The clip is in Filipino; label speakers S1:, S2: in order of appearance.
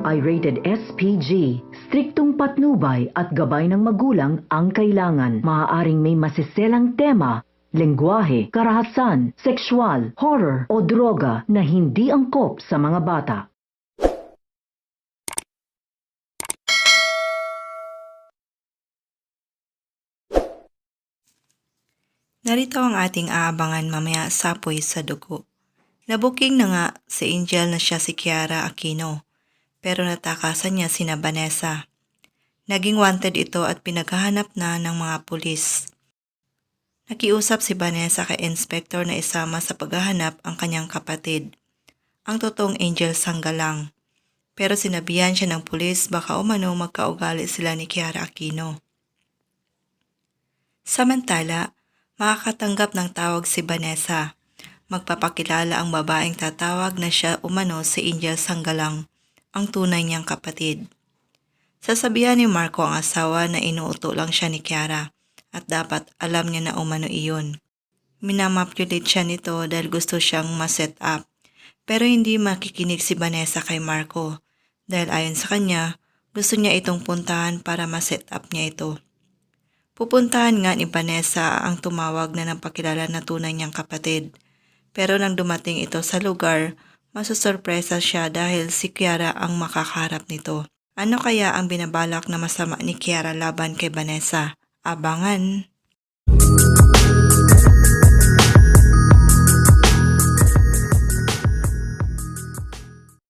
S1: ay rated SPG. Striktong patnubay at gabay ng magulang ang kailangan. Maaaring may masiselang tema, lengguwahe, karahasan, sexual, horror o droga na hindi angkop sa mga bata.
S2: Narito ang ating aabangan mamaya sa Puwis sa Dugo. Nabuking na nga si Angel na siya si Kiara Aquino, pero natakasan niya sina Vanessa. Naging wanted ito at pinaghahanap na ng mga pulis. Nakiusap si Vanessa kay Inspector na isama sa paghahanap ang kanyang kapatid, ang totoong Angel Sanggalang. Pero sinabihan siya ng pulis baka umano magkaugali sila ni Kiara Aquino. Samantala, makakatanggap ng tawag si Vanessa. Magpapakilala ang babaeng tatawag na siya umano si Angel Sanggalang, ang tunay niyang kapatid. Sasabihan ni Marco ang asawa na inuuto lang siya ni Kiara at dapat alam niya na umano iyon. Minamapulate siya nito dahil gusto siyang ma-set up, pero hindi makikinig si Vanessa kay Marco dahil ayon sa kanya, gusto niya itong puntahan para ma-set up niya ito. Pupuntahan nga ni Vanessa ang tumawag na napakilala na tunay niyang kapatid. Pero nang dumating ito sa lugar, masusurpresa siya dahil si Kiara ang makakaharap nito. Ano kaya ang binabalak na masama ni Kiara laban kay Vanessa? Abangan!